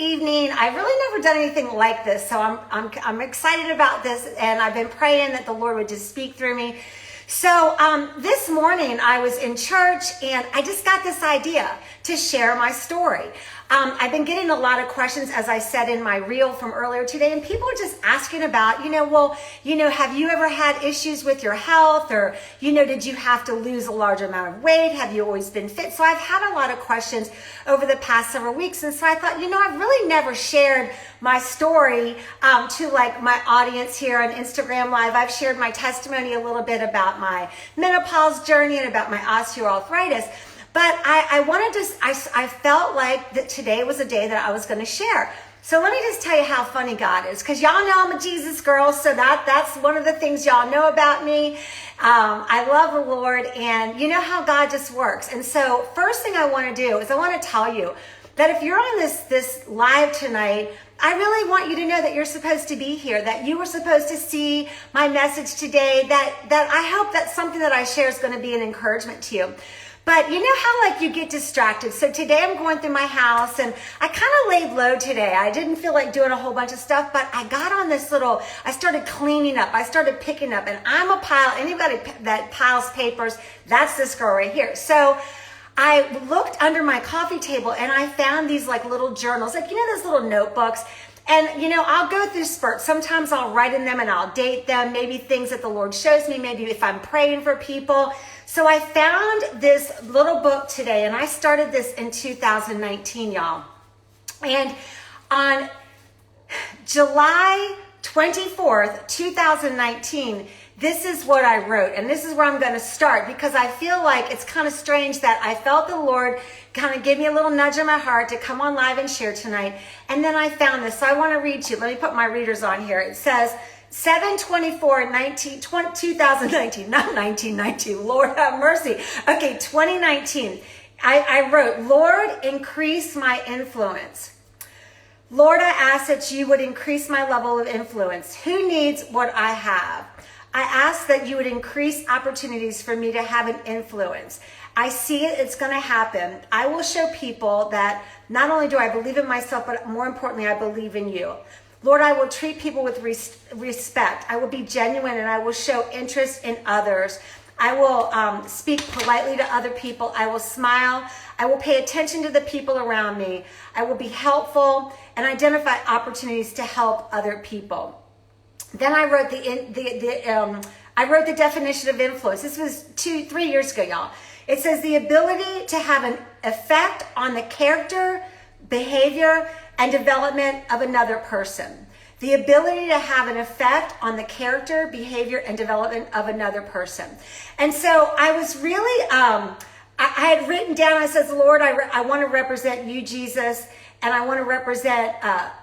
evening. I've really never done anything like this, so I'm excited about this, and I've been praying that the Lord would just speak through me. So this morning I was in church and I just got this idea to share my story. I've been getting a lot of questions, as I said in my reel from earlier today, and people are just asking about, have you ever had issues with your health, or, did you have to lose a large amount of weight? Have you always been fit? So I've had a lot of questions over the past several weeks, and so I thought, I've really never shared my story to like my audience here on Instagram Live. I've shared my testimony a little bit about my menopause journey and about my osteoarthritis. But I felt like that today was a day that I was going to share. So let me just tell you how funny God is, because y'all know I'm a Jesus girl, so that's one of the things y'all know about me. I love the Lord, and you know how God just works. And so first thing I want to do is I want to tell you that if you're on this live tonight, I really want you to know that you're supposed to be here, that you were supposed to see my message today, that I hope that something that I share is going to be an encouragement to you. But you know how like you get distracted. So today I'm going through my house and I kind of laid low today. I didn't feel like doing a whole bunch of stuff, but I got on I started cleaning up. I started picking up, and I'm a pile. Anybody that piles papers, that's this girl right here. So I looked under my coffee table and I found these like little journals, like, those little notebooks. And, I'll go through spurts. Sometimes I'll write in them and I'll date them, maybe things that the Lord shows me, maybe if I'm praying for people. So I found this little book today, and I started this in 2019, y'all. And on July 24th, 2019, this is what I wrote, and this is where I'm going to start, because I feel like it's kind of strange that I felt the Lord kind of give me a little nudge in my heart to come on live and share tonight. And then I found this, so I want to read to you. Let me put my readers on here. It says 2019, not 1919, Lord have mercy. Okay, 2019. I wrote, Lord, increase my influence. Lord, I ask that you would increase my level of influence. Who needs what I have? I ask that you would increase opportunities for me to have an influence. I see it, it's going to happen. I will show people that not only do I believe in myself, but more importantly, I believe in you. Lord, I will treat people with respect. I will be genuine, and I will show interest in others. I will speak politely to other people. I will smile. I will pay attention to the people around me. I will be helpful and identify opportunities to help other people. Then I wrote the definition of influence. This was 3 years ago, y'all. It says the ability to have an effect on the character, behavior, and development of another person. The ability to have an effect on the character, behavior, and development of another person. And so I was really, I had written down, I says, Lord, I want to represent you, Jesus, and I want to represent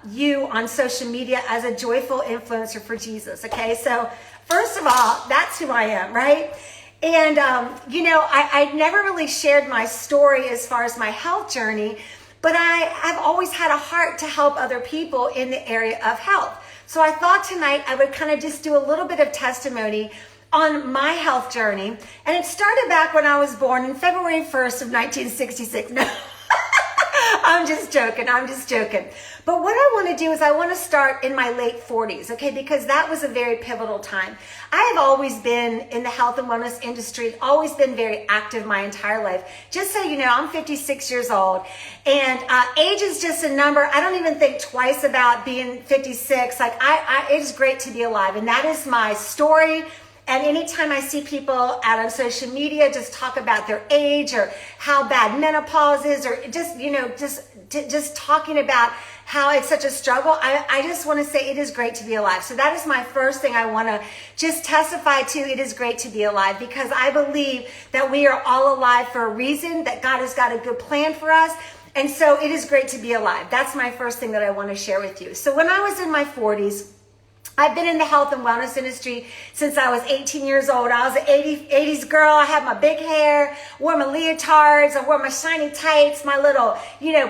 you on social media as a joyful influencer for Jesus, okay? So first of all, that's who I am, right? And, I never really shared my story as far as my health journey, but I've always had a heart to help other people in the area of health. So I thought tonight I would kind of just do a little bit of testimony on my health journey. And it started back when I was born in February 1st of 1966. No, I'm just joking. But what I want to do is I want to start in my late 40s, okay? Because that was a very pivotal time. I have always been in the health and wellness industry, always been very active my entire life. Just so you know, I'm 56 years old, and age is just a number. I don't even think twice about being 56. Like, it is great to be alive, and that is my story. And anytime I see people out on social media just talk about their age or how bad menopause is, or just talking about how it's such a struggle, I just want to say it is great to be alive. So that is my first thing I want to just testify to. It is great to be alive, because I believe that we are all alive for a reason, that God has got a good plan for us. And so it is great to be alive. That's my first thing that I want to share with you. So when I was in my 40s, I've been in the health and wellness industry since I was 18 years old. I was an 80s girl. I had my big hair, wore my leotards, I wore my shiny tights, my little,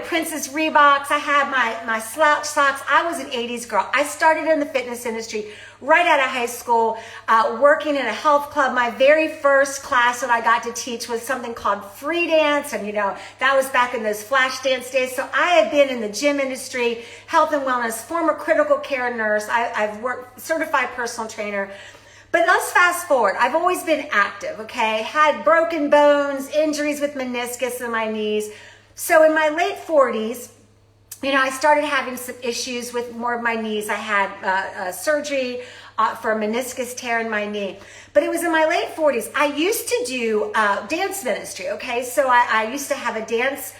Princess Reeboks. I had my slouch socks. I was an 80s girl. I started in the fitness industry right out of high school, working in a health club. My very first class that I got to teach was something called free dance. And, that was back in those flash dance days. So I have been in the gym industry, health and wellness, former critical care nurse. I've worked certified personal trainer. But let's fast forward. I've always been active, okay? Had broken bones, injuries with meniscus in my knees. So in my late 40s, I started having some issues with more of my knees. I had surgery for a meniscus tear in my knee. But it was in my late 40s. I used to do dance ministry, okay? So I used to have a dance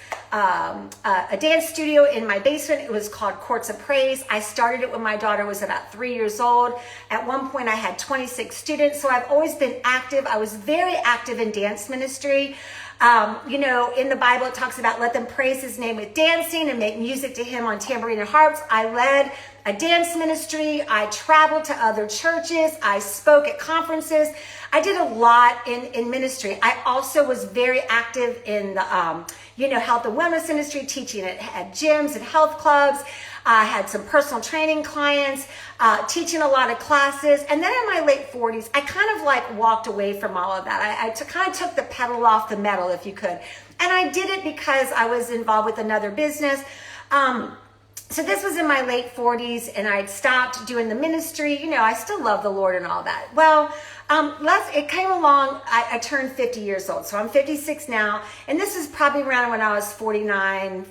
studio in my basement. It was called Courts of Praise. I started it when my daughter was about 3 years old. At one point, I had 26 students. So I've always been active. I was very active in dance ministry. In the Bible, it talks about let them praise his name with dancing and make music to him on tambourine and harps. I led a dance ministry. I traveled to other churches. I spoke at conferences. I did a lot in ministry. I also was very active in the, health and wellness industry, teaching at gyms and health clubs. I had some personal training clients, teaching a lot of classes. And then in my late 40s, I kind of walked away from all of that. I kind of took the pedal off the metal, if you could. And I did it because I was involved with another business. So this was in my late 40s, and I'd stopped doing the ministry. I still love the Lord and all that. Well, it came along, I turned 50 years old. So I'm 56 now, and this is probably around when I was 49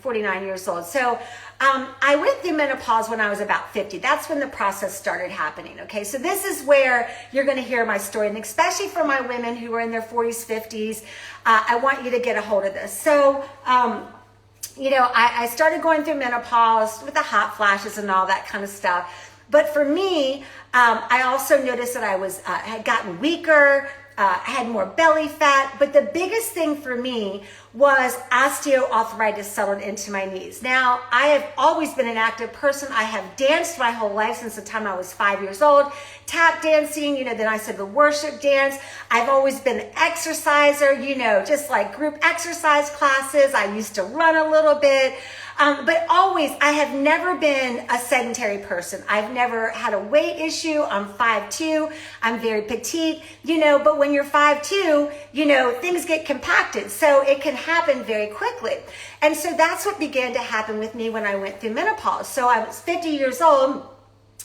years old. So I went through menopause when I was about 50. That's when the process started happening, okay? So this is where you're going to hear my story, and especially for my women who are in their 40s, 50s, I want you to get a hold of this. So, I started going through menopause with the hot flashes and all that kind of stuff. But for me, I also noticed that I had gotten weaker. I had more belly fat, but the biggest thing for me was osteoarthritis settled into my knees. Now, I have always been an active person. I have danced my whole life since the time I was 5 years old. Tap dancing, then I said the worship dance. I've always been an exerciser, just like group exercise classes. I used to run a little bit. But always, I have never been a sedentary person. I've never had a weight issue. I'm 5'2". I'm very petite, but when you're 5'2", things get compacted. So it can happen very quickly. And so that's what began to happen with me when I went through menopause. So I was 50 years old,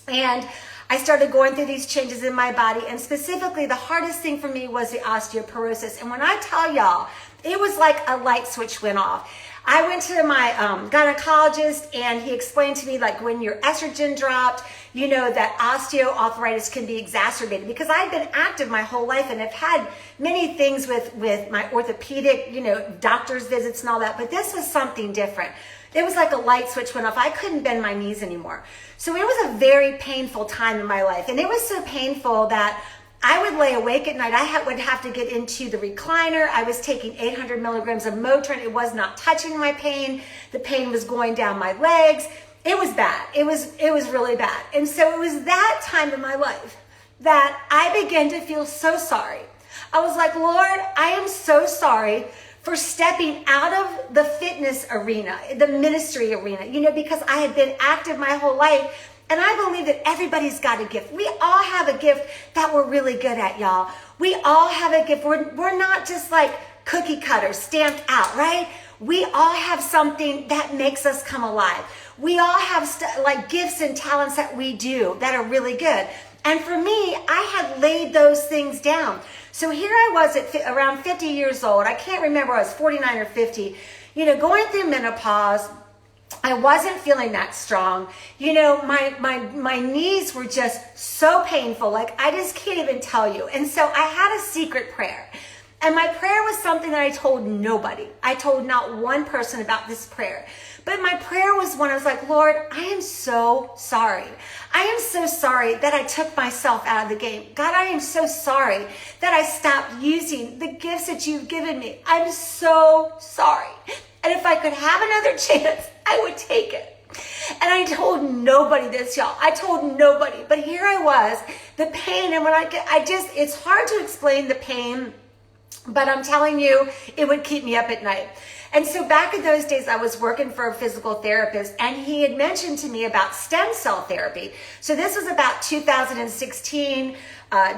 and I started going through these changes in my body. And specifically, the hardest thing for me was the osteoporosis. And when I tell y'all, it was like a light switch went off. I went to my gynecologist, and he explained to me, when your estrogen dropped, that osteoarthritis can be exacerbated, because I've been active my whole life and have had many things with my orthopedic, doctor's visits and all that. But this was something different. It was like a light switch went off. I couldn't bend my knees anymore. So it was a very painful time in my life. And it was so painful that I would lay awake at night. I would have to get into the recliner. I was taking 800 milligrams of Motrin. It was not touching my pain. The pain was going down my legs. It was bad. It was really bad. And so it was that time in my life that I began to feel so sorry. I was like, Lord, I am so sorry for stepping out of the fitness arena, the ministry arena, because I had been active my whole life. And I believe that everybody's got a gift. We all have a gift that we're really good at, y'all. We all have a gift. We're not just like cookie cutters stamped out, right? We all have something that makes us come alive. We all have gifts and talents that we do that are really good. And for me, I had laid those things down. So here I was at around 50 years old. I can't remember, I was 49 or 50, going through menopause. I wasn't feeling that strong. My knees were just so painful. I just can't even tell you. And so I had a secret prayer. And my prayer was something that I told nobody. I told not one person about this prayer. But my prayer was one, I was like, Lord, I am so sorry. I am so sorry that I took myself out of the game. God, I am so sorry that I stopped using the gifts that you've given me. I'm so sorry. And if I could have another chance, I would take it. And I told nobody this, y'all. I told nobody. But here I was, the pain. And when it's hard to explain the pain, but I'm telling you, it would keep me up at night. And so back in those days, I was working for a physical therapist, and he had mentioned to me about stem cell therapy. So this was about 2016.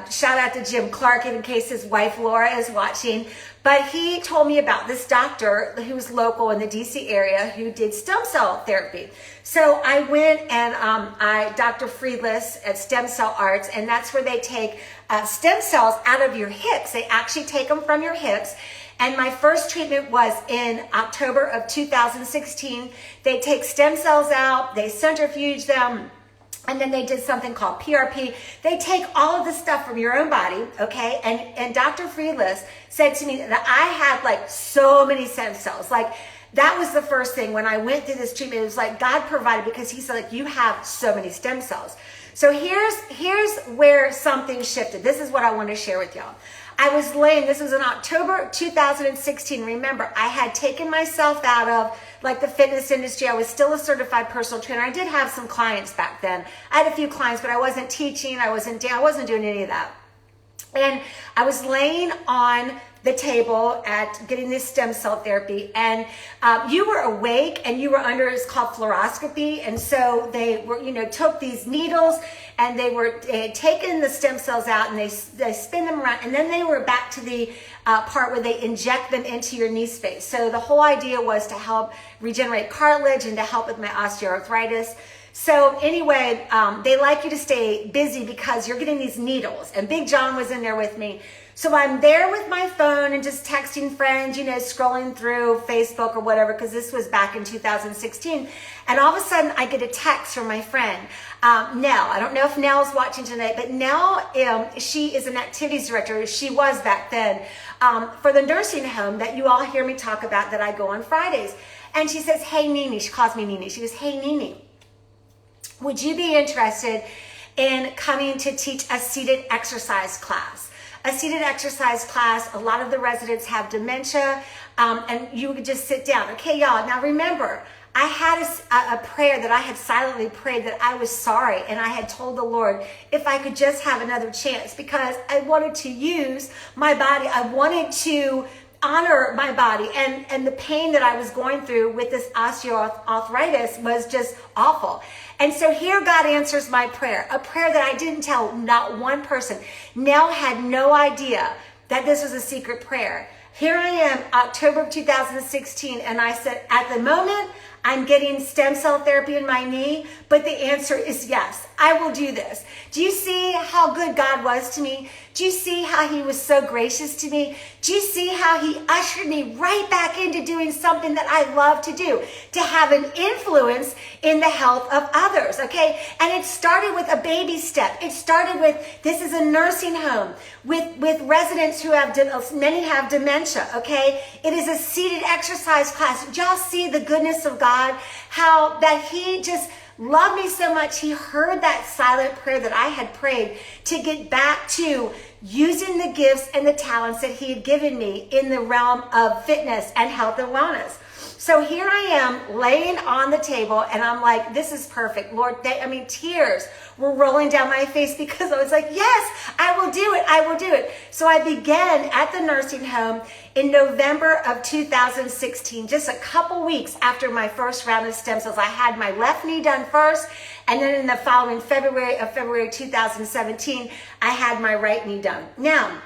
Shout out to Jim Clark in case his wife Laura is watching. But he told me about this doctor who was local in the DC area who did stem cell therapy. So I went and Dr. Friedless at Stem Cell Arts, and that's where they take stem cells out of your hips. They actually take them from your hips. And my first treatment was in October of 2016. They take stem cells out, they centrifuge them, and then they did something called PRP. They take all of the stuff from your own body, okay? And Dr. Friedless said to me that I had like so many stem cells. Like that was the first thing when I went through this treatment. It was like God provided, because he said like, you have so many stem cells. So here's where something shifted. This is what I want to share with y'all. I was laying, this was in October 2016. Remember, I had taken myself out of like the fitness industry. I was still a certified personal trainer. I did have some clients back then. I had a few clients, but I wasn't teaching. I wasn't doing any of that. And I was laying on the table at getting this stem cell therapy, and you were awake and you were under, it's called fluoroscopy. And so they were, took these needles and they had taken the stem cells out, and they spin them around, and then they were back to the part where they inject them into your knee space. So the whole idea was to help regenerate cartilage and to help with my osteoarthritis. So anyway, they like you to stay busy because you're getting these needles, and Big John was in there with me. So I'm there with my phone and just texting friends, scrolling through Facebook or whatever, because this was back in 2016. And all of a sudden I get a text from my friend, Nell. I don't know if Nell's watching tonight, but Nell, she is an activities director. She was back then for the nursing home that you all hear me talk about that I go on Fridays. And she says, hey, Nene, she calls me Nene. She goes, hey, Nene, would you be interested in coming to teach a seated exercise class? A seated exercise class, a lot of the residents have dementia, and you would just sit down. Okay, y'all, now remember, I had a prayer that I had silently prayed, that I was sorry, and I had told the Lord if I could just have another chance, because I wanted to use my body. I wanted to honor my body, and the pain that I was going through with this osteoarthritis was just awful. And so here God answers my prayer, a prayer that I didn't tell not one person. Nell had no idea that this was a secret prayer. Here I am, October of 2016, and I said, at the moment, I'm getting stem cell therapy in my knee, but the answer is yes, I will do this. Do you see how good God was to me? Do you see how he was so gracious to me? Do you see how he ushered me right back into doing something that I love to do, to have an influence in the health of others, okay? And it started with a baby step. It started with, this is a nursing home with residents who have, many have dementia, okay? It is a seated exercise class. Did y'all see the goodness of God? How that he just loved me so much. He heard that silent prayer that I had prayed to get back to using the gifts and the talents that he had given me in the realm of fitness and health and wellness. So here I am laying on the table, and I'm like, this is perfect. Lord, tears were rolling down my face, because I was like, yes, I will do it. I will do it. So I began at the nursing home in November of 2016, just a couple weeks after my first round of stem cells. I had my left knee done first, and then in the following February 2017, I had my right knee done. Now,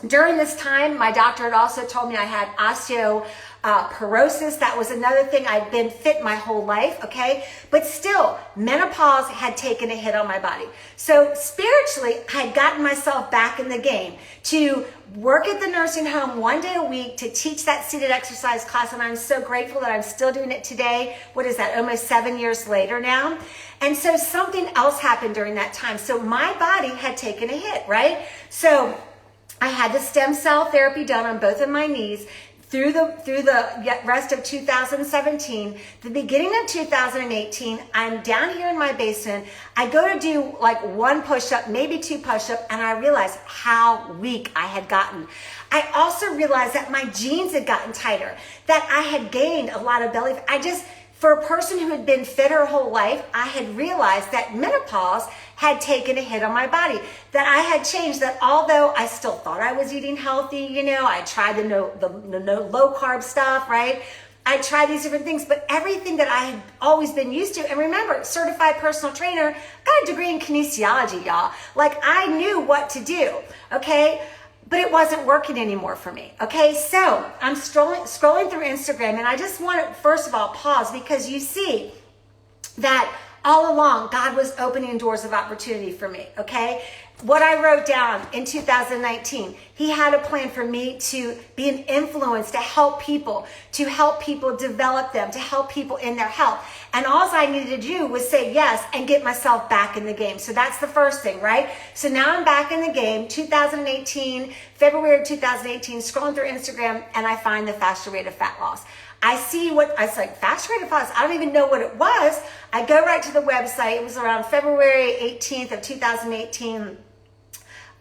during this time, my doctor had also told me I had osteoporosis. That was another thing. I'd been fit my whole life, okay? But still, menopause had taken a hit on my body. So spiritually, I had gotten myself back in the game to work at the nursing home one day a week to teach that seated exercise class. And I'm so grateful that I'm still doing it today. What is that? Almost 7 years later now. And so something else happened during that time. So my body had taken a hit, right? So I had the stem cell therapy done on both of my knees through the rest of 2017. The beginning of 2018, I'm down here in my basement. I go to do like one push-up, maybe two push-ups, and I realized how weak I had gotten. I also realized that my jeans had gotten tighter, that I had gained a lot of belly fat. I just For a person who had been fit her whole life, I had realized that menopause had taken a hit on my body, that I had changed, that although I still thought I was eating healthy, I tried the no low carb stuff, right? I tried these different things, but everything that I had always been used to, and remember, certified personal trainer, got a degree in kinesiology, y'all. Like, I knew what to do, okay? But it wasn't working anymore for me, okay? So I'm scrolling through Instagram, and I just want to, first of all, pause, because you see that all along, God was opening doors of opportunity for me, okay? What I wrote down in 2019, he had a plan for me to be an influence, to help people develop them, to help people in their health. And all I needed to do was say yes and get myself back in the game. So that's the first thing, right? So now I'm back in the game, 2018, February of 2018, scrolling through Instagram, and I find the faster rate of fat loss. I see what I was like, faster rate of fat loss. I don't even know what it was. I go right to the website. It was around February 18th of 2018.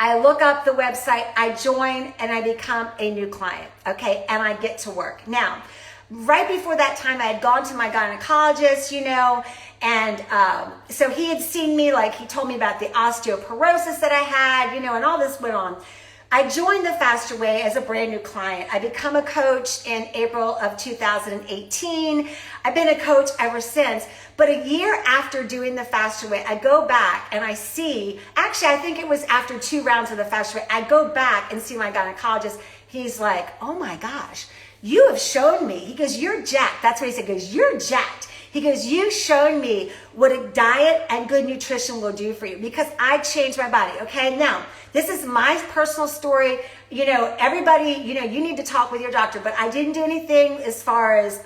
I look up the website, I join, and I become a new client, okay? And I get to work. Now, right before that time, I had gone to my gynecologist, and so he had seen me, like he told me about the osteoporosis that I had, and all this went on. I joined the Faster Way as a brand new client. I become a coach in April of 2018. I've been a coach ever since. But a year after doing the Faster Way, I go back and I see, actually, I think it was after 2 rounds of the Faster Way, I go back and see my gynecologist. He's like, oh my gosh, you have shown me. He goes, you're jacked. That's what he said. He goes, you're jacked. He goes, you've shown me what a diet and good nutrition will do for you, because I changed my body. Okay, now, this is my personal story. Everybody, you need to talk with your doctor, but I didn't do anything as far as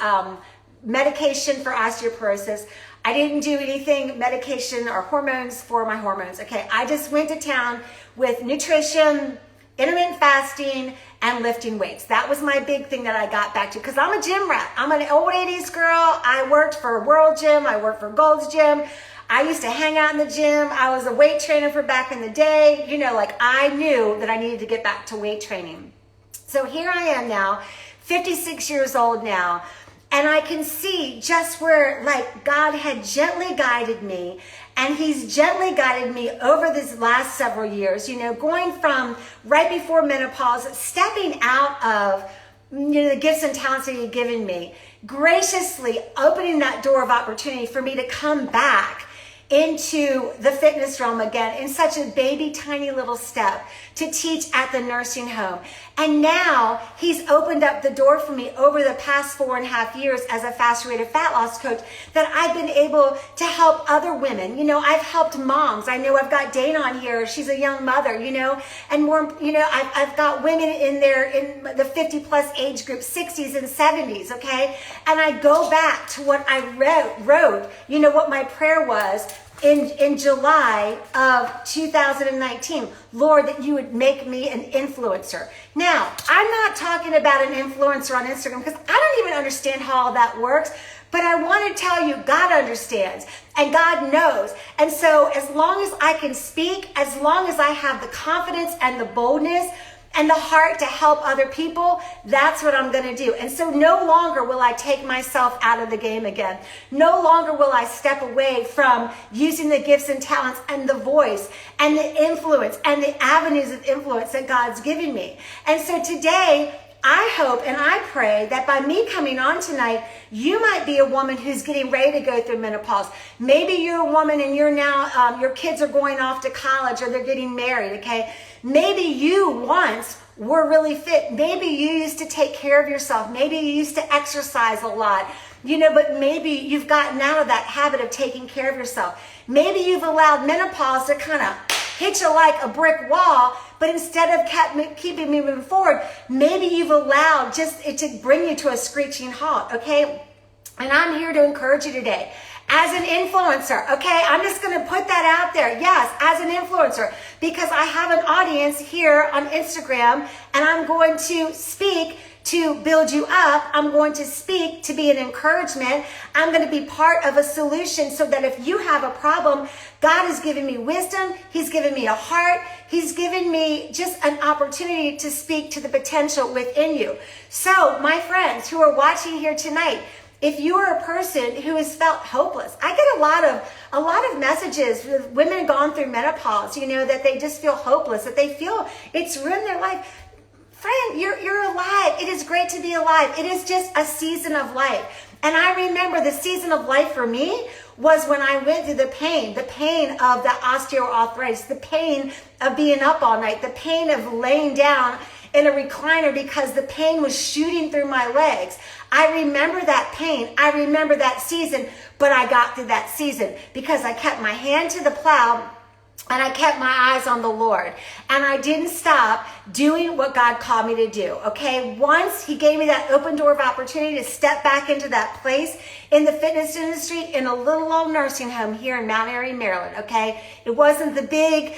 medication for osteoporosis. I didn't do anything, medication or hormones for my hormones. Okay, I just went to town with nutrition, intermittent fasting, and lifting weights. That was my big thing that I got back to, because I'm a gym rat. I'm an old 80s girl. I worked for World Gym. I worked for Gold's Gym. I used to hang out in the gym. I was a weight trainer for back in the day. I knew that I needed to get back to weight training. So here I am now, 56 years old now, and I can see just where God had gently guided me, and he's gently guided me over these last several years, going from right before menopause, stepping out of the gifts and talents that he'd given me, graciously opening that door of opportunity for me to come back into the fitness realm again in such a baby tiny little step, to teach at the nursing home. And now he's opened up the door for me over the past 4.5 years as a faster rate of fat loss coach, that I've been able to help other women. I've helped moms. I know I've got Dana on here. She's a young mother, and more, I've got women in there in the 50 plus age group, 60s and 70s. Okay. And I go back to what I wrote, what my prayer was in July of 2019, Lord, that you would make me an influencer. Now, I'm not talking about an influencer on Instagram, because I don't even understand how all that works, but I want to tell you, God understands and God knows. And so as long as I can speak, as long as I have the confidence and the boldness and the heart to help other people, that's what I'm going to do. And so no longer will I take myself out of the game again. No longer will I step away from using the gifts and talents and the voice and the influence and the avenues of influence that God's given me. And so today, I hope and I pray that by me coming on tonight, you might be a woman who's getting ready to go through menopause. Maybe you're a woman and you're now, your kids are going off to college or they're getting married, okay? Maybe you once were really fit. Maybe you used to take care of yourself. Maybe you used to exercise a lot, but maybe you've gotten out of that habit of taking care of yourself. Maybe you've allowed menopause to kind of hit you like a brick wall, but instead of keeping moving forward, maybe you've allowed just it to bring you to a screeching halt, okay? And I'm here to encourage you today. As an influencer, okay? I'm just going to put that out there. Yes, as an influencer, because I have an audience here on Instagram, and I'm going to speak to build you up. I'm going to speak to be an encouragement. I'm going to be part of a solution, so that if you have a problem, God has given me wisdom. He's given me a heart. He's given me just an opportunity to speak to the potential within you. So, my friends who are watching here tonight, If you are a person who has felt hopeless, I get a lot of messages with women gone through menopause, that they just feel hopeless, that they feel it's ruined their life. Friend, you're alive. It is great to be alive. It is just a season of life. And I remember the season of life for me was when I went through the pain of the osteoarthritis, the pain of being up all night, the pain of laying down in a recliner because the pain was shooting through my legs. I remember that pain. I remember that season, but I got through that season because I kept my hand to the plow and I kept my eyes on the Lord. And I didn't stop doing what God called me to do, okay? Once he gave me that open door of opportunity to step back into that place in the fitness industry in a little old nursing home here in Mount Airy, Maryland, okay? It wasn't the big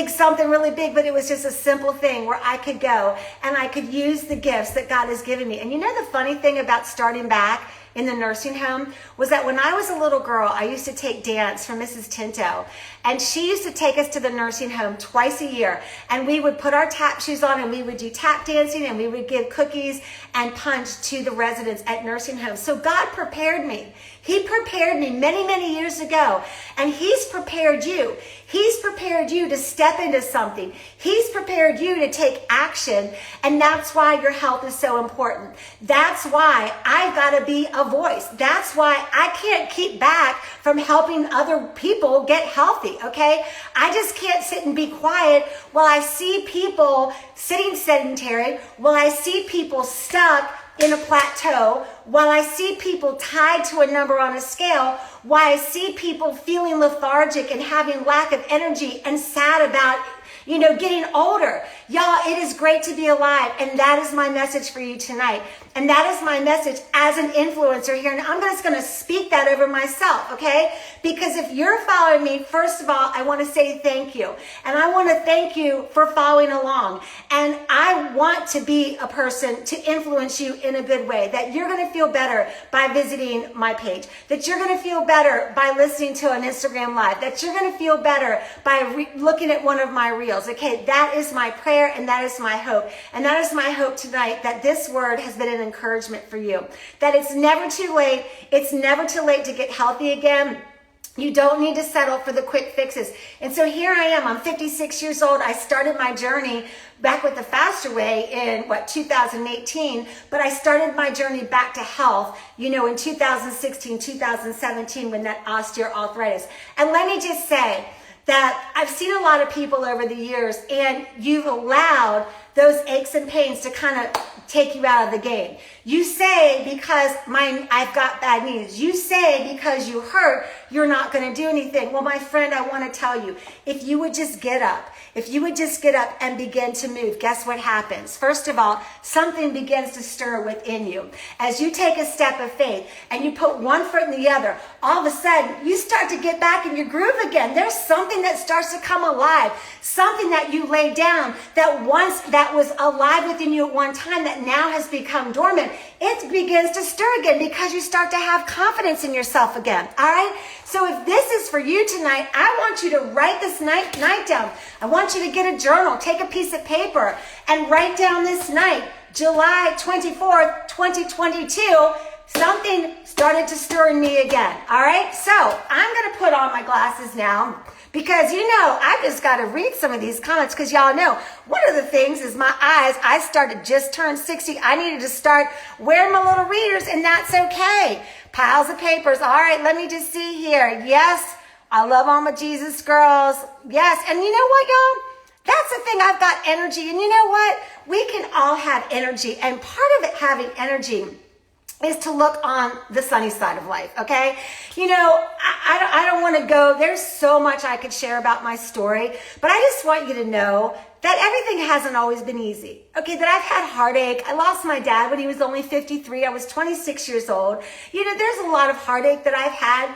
something really big, but it was just a simple thing where I could go and I could use the gifts that God has given me. And the funny thing about starting back in the nursing home was that when I was a little girl, I used to take dance from Mrs. Tinto, and she used to take us to the nursing home twice a year, and we would put our tap shoes on and we would do tap dancing and we would give cookies and punch to the residents at nursing homes. So God prepared me. He prepared me many, many years ago, and he's prepared you. He's prepared you to step into something. He's prepared you to take action, and that's why your health is so important. That's why I've got to be a voice. That's why I can't keep back from helping other people get healthy, okay? I just can't sit and be quiet while I see people sitting sedentary, while I see people stuck in a plateau, while I see people tied to a number on a scale, while I see people feeling lethargic and having lack of energy and sad about getting older. Y'all, it is great to be alive. And that is my message for you tonight. And that is my message as an influencer here. And I'm just going to speak that over myself, okay? Because if you're following me, first of all, I want to say thank you. And I want to thank you for following along. And I want to be a person to influence you in a good way, that you're going to feel better by visiting my page, that you're going to feel better by listening to an Instagram live, that you're going to feel better by looking at one of my reels, okay? That is my prayer and that is my hope. And that is my hope tonight, that this word has been an encouragement for you, that it's never too late. It's never too late to get healthy again. You don't need to settle for the quick fixes. And so here I am. I'm 56 years old. I started my journey back with the Faster Way in 2018, but I started my journey back to health, in 2016, 2017 when that osteoarthritis. And let me just say that I've seen a lot of people over the years, and you've allowed those aches and pains to kind of take you out of the game. You say because I've got bad knees. You say because you hurt, you're not going to do anything. Well, my friend, I want to tell you, if you would just get up, and begin to move, guess what happens? First of all, something begins to stir within you. As you take a step of faith and you put one foot in the other, all of a sudden you start to get back in your groove again. There's something that starts to come alive, something that you laid down that was alive within you at one time that now has become dormant. It begins to stir again because you start to have confidence in yourself again. All right? So if this is for you tonight, I want you to write this night down. I want you to get a journal, take a piece of paper, and write down this night, July 24th, 2022, something started to stir in me again. All right? So I'm going to put on my glasses now, because I just got to read some of these comments, because y'all know one of the things is my eyes. I just turned 60. I needed to start wearing my little readers, and that's okay. Piles of papers. All right, let me just see here. Yes, I love all my Jesus girls. Yes, and you know what, y'all? That's the thing. I've got energy, and you know what? We can all have energy, and part of it having energy is to look on the sunny side of life, okay? I don't want to go. There's so much I could share about my story, but I just want you to know that everything hasn't always been easy, okay? That I've had heartache. I lost my dad when he was only 53. I was 26 years old. There's a lot of heartache that I've had.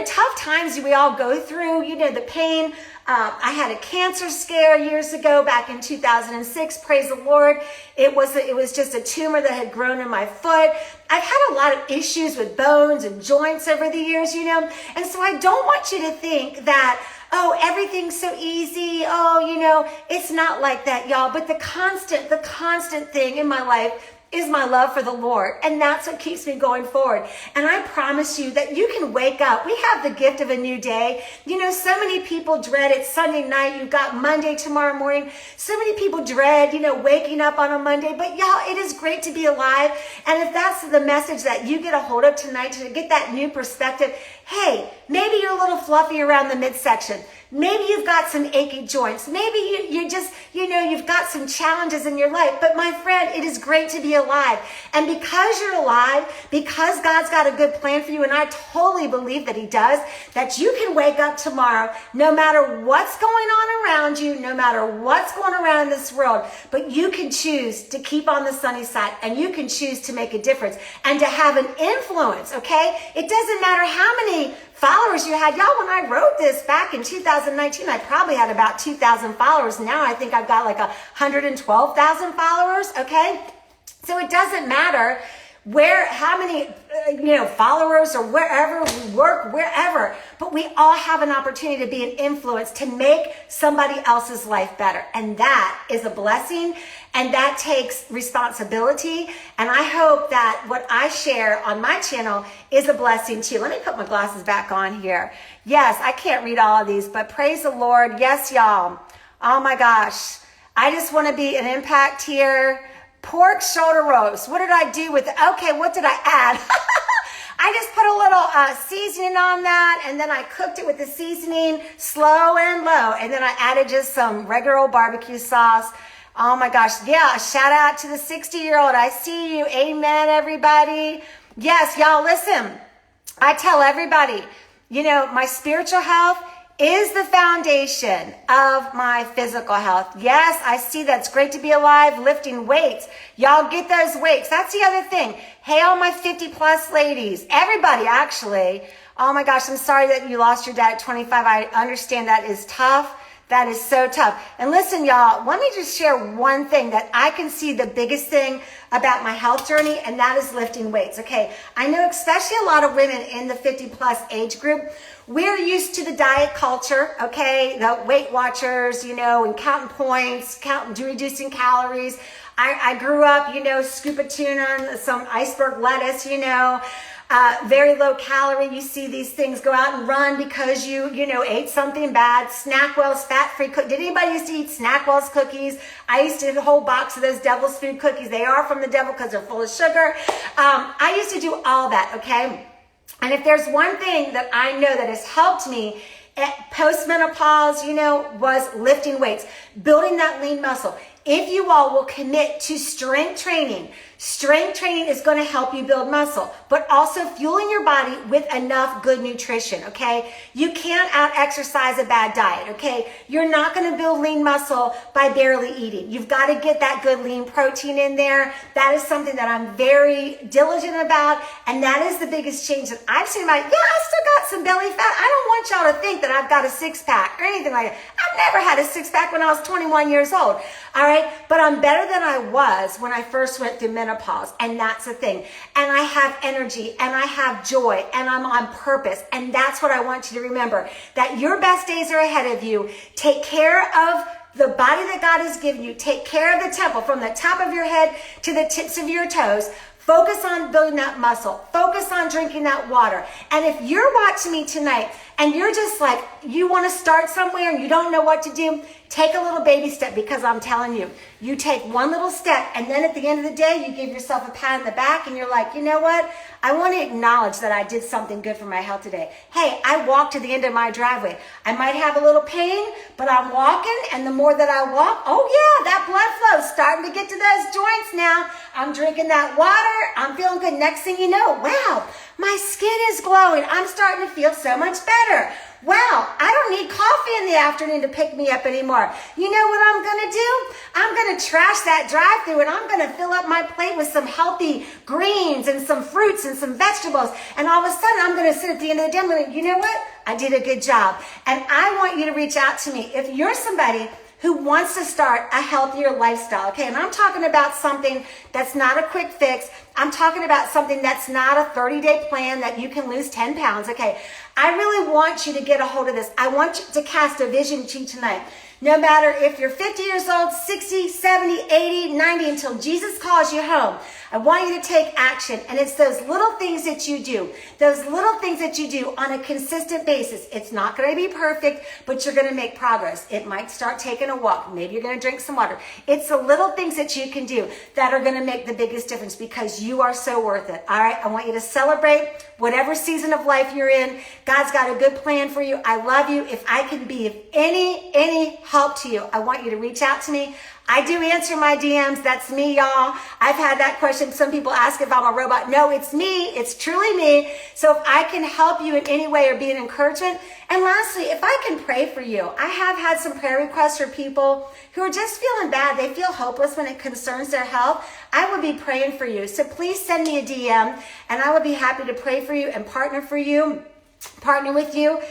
Tough times we all go through, the pain. I had a cancer scare years ago, back in 2006. Praise the Lord. It was just a tumor that had grown in my foot. I've had a lot of issues with bones and joints over the years, and so I don't want you to think that, oh, everything's so easy. Oh, it's not like that, y'all. But the constant thing in my life is my love for the Lord. And that's what keeps me going forward. And I promise you that you can wake up. We have the gift of a new day. You know, so many people dread it. Sunday night, you've got Monday tomorrow morning. So many people dread, waking up on a Monday. But y'all, it is great to be alive. And if that's the message that you get a hold of tonight, to get that new perspective, hey, maybe you're a little fluffy around the midsection. Maybe you've got some achy joints. Maybe you just, you've got some challenges in your life. But my friend, it is great to be alive. And because you're alive, because God's got a good plan for you, and I totally believe that he does, that you can wake up tomorrow, no matter what's going on around you, no matter what's going around in this world, but you can choose to keep on the sunny side, and you can choose to make a difference and to have an influence, okay? It doesn't matter how many followers you had. Y'all, when I wrote this back in 2019, I probably had about 2,000 followers. Now I think I've got like 112,000 followers, okay? So it doesn't matter how many, followers or wherever we work, wherever, but we all have an opportunity to be an influence, to make somebody else's life better. And that is a blessing, and that takes responsibility. And I hope that what I share on my channel is a blessing too. Let me put my glasses back on here. Yes, I can't read all of these, but praise the Lord. Yes, y'all. Oh my gosh. I just want to be an impact here. Pork shoulder roast. What did I do with it? Okay, what did I add? I just put a little seasoning on that, and then I cooked it with the seasoning slow and low, and then I added just some regular old barbecue sauce. Oh my gosh. Yeah, shout out to the 60-year-old. I see you. Amen, everybody. Yes, y'all, listen. I tell everybody, my spiritual health is the foundation of my physical health. Yes, I see that's great to be alive, lifting weights. Y'all get those weights. That's the other thing. Hey, all my 50 plus ladies, everybody actually. Oh my gosh, I'm sorry that you lost your dad at 25. I understand that is tough. That is so tough. And listen, y'all, let me just share one thing that I can see the biggest thing about my health journey, and that is lifting weights. Okay, I know especially a lot of women in the 50 plus age group, we're used to the diet culture, okay, the Weight Watchers, and counting points, reducing calories. I grew up, scoop of tuna, some iceberg lettuce, very low calorie. You see these things, go out and run because you ate something bad. Snackwell's fat-free cookies. Did anybody used to eat Snackwell's cookies? I used to eat a whole box of those devil's food cookies. They are from the devil because they're full of sugar. I used to do all that, okay? And if there's one thing that I know that has helped me at post-menopause, was lifting weights, building that lean muscle. If you all will commit to strength training is going to help you build muscle, but also fueling your body with enough good nutrition, okay? You can't out-exercise a bad diet, okay? You're not going to build lean muscle by barely eating. You've got to get that good lean protein in there. That is something that I'm very diligent about, and that is the biggest change that I've seen. I've still got some belly fat. I don't want y'all to think that I've got a six-pack or anything like that. I've never had a six-pack when I was 21 years old, all right? But I'm better than I was when I first went through menopause, and that's the thing. And I have energy, and I have joy, and I'm on purpose, and that's what I want you to remember, that your best days are ahead of you. Take care of the body that God has given you. Take care of the temple from the top of your head to the tips of your toes. Focus on building that muscle. Focus on drinking that water. And if you're watching me tonight and you're just like, you want to start somewhere and you don't know what to do, take a little baby step, because I'm telling you, you take one little step, and then at the end of the day, you give yourself a pat on the back, and you're like, you know what? I want to acknowledge that I did something good for my health today. Hey, I walked to the end of my driveway. I might have a little pain, but I'm walking, and the more that I walk, oh yeah, that blood flow's starting to get to those joints now. I'm drinking that water. I'm feeling good. Next thing you know, wow, my skin is glowing. I'm starting to feel so much better. Wow, I don't need coffee in the afternoon to pick me up anymore. You know what I'm going to do? I'm going to trash that drive-thru, and I'm going to fill up my plate with some healthy greens and some fruits and some vegetables. And all of a sudden, I'm going to sit at the end of the day, I'm going to, you know what? I did a good job. And I want you to reach out to me. If you're somebody who wants to start a healthier lifestyle, okay? And I'm talking about something that's not a quick fix. I'm talking about something that's not a 30-day plan that you can lose 10 pounds. Okay, I really want you to get a hold of this. I want you to cast a vision to you tonight. No matter if you're 50 years old, 60, 70, 80, 90, until Jesus calls you home, I want you to take action. And it's those little things that you do, on a consistent basis. It's not going to be perfect, but you're going to make progress. It might start taking a walk. Maybe you're going to drink some water. It's the little things that you can do that are going to make the biggest difference, because you are so worth it. All right. I want you to celebrate whatever season of life you're in. God's got a good plan for you. I love you. If I can be of any help to you, I want you to reach out to me. I do answer my DMs. That's me, y'all. I've had that question. Some people ask if I'm a robot. No, it's me. It's truly me. So if I can help you in any way or be an encouragement. And lastly, if I can pray for you. I have had some prayer requests for people who are just feeling bad. They feel hopeless when it concerns their health. I will be praying for you. So please send me a DM, and I will be happy to pray for you and partner with you.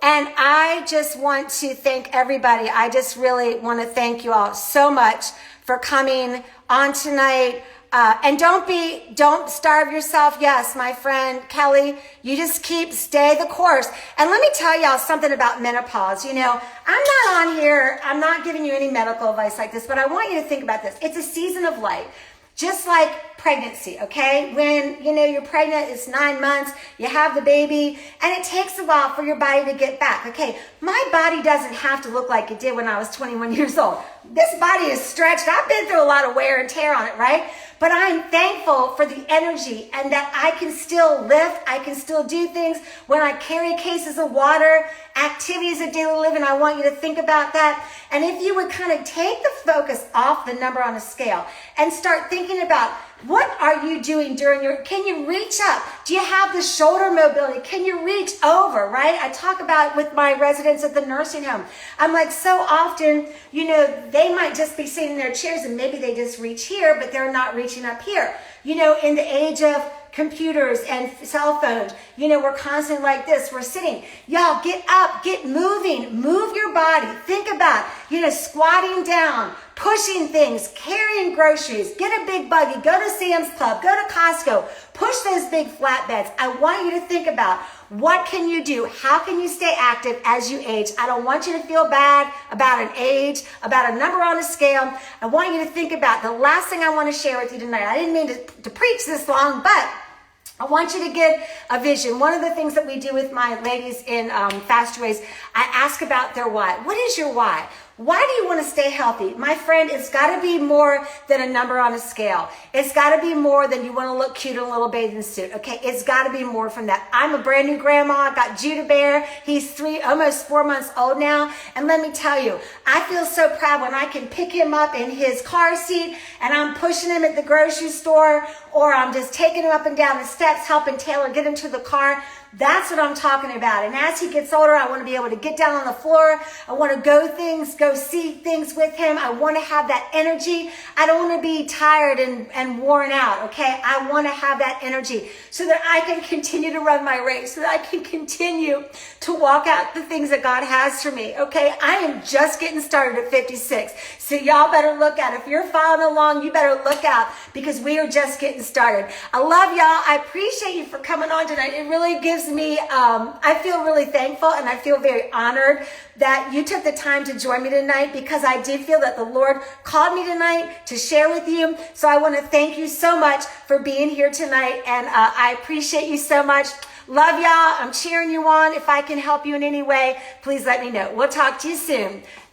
And I just want to thank everybody. I just really want to thank you all so much for coming on tonight. And don't starve yourself. Yes, my friend Kelly, you just stay the course. And let me tell y'all something about menopause. You know, I'm not on here, I'm not giving you any medical advice like this, but I want you to think about this. It's a season of life. Just like pregnancy, okay? When, you're pregnant, it's 9 months, you have the baby, and it takes a while for your body to get back, okay? My body doesn't have to look like it did when I was 21 years old. This body is stretched. I've been through a lot of wear and tear on it, right? But I'm thankful for the energy and that I can still lift, I can still do things. When I carry cases of water, activities of daily living, I want you to think about that. And if you would kind of take the focus off the number on a scale and start thinking about, what are you doing can you reach up? Do you have the shoulder mobility? Can you reach over, right? I talk about with my residents at the nursing home. I'm like, so often, they might just be sitting in their chairs and maybe they just reach here, but they're not reaching up here. In the age of computers and cell phones, we're constantly like this. We're sitting. Y'all, get up, get moving, move your body. Think about, squatting down, pushing things, carrying groceries, get a big buggy, go to Sam's Club, go to Costco, push those big flatbeds. I want you to think about, what can you do? How can you stay active as you age? I don't want you to feel bad about an age, about a number on a scale. I want you to think about the last thing I want to share with you tonight. I didn't mean to preach this long, but I want you to get a vision. One of the things that we do with my ladies in Fast Race, I ask about their why. What is your why? Why do you want to stay healthy? My friend, it's got to be more than a number on a scale. It's got to be more than you want to look cute in a little bathing suit, okay? It's got to be more from that. I'm a brand new grandma. I got Judah Bear. He's almost 4 months old now. And let me tell you, I feel so proud when I can pick him up in his car seat and I'm pushing him at the grocery store, or I'm just taking him up and down the steps, helping Taylor get into the car. That's what I'm talking about. And as he gets older, I want to be able to get down on the floor. I want to go see things with him. I want to have that energy. I don't want to be tired and worn out, okay? I want to have that energy so that I can continue to run my race, so that I can continue to walk out the things that God has for me, okay? I am just getting started at 56. So y'all better look out. If you're following along, you better look out, because we are just getting started. I love y'all. I appreciate you for coming on tonight. It really gives me, I feel really thankful, and I feel very honored that you took the time to join me tonight, because I did feel that the Lord called me tonight to share with you. So I want to thank you so much for being here tonight, and I appreciate you so much. Love y'all. I'm cheering you on. If I can help you in any way, please let me know. We'll talk to you soon.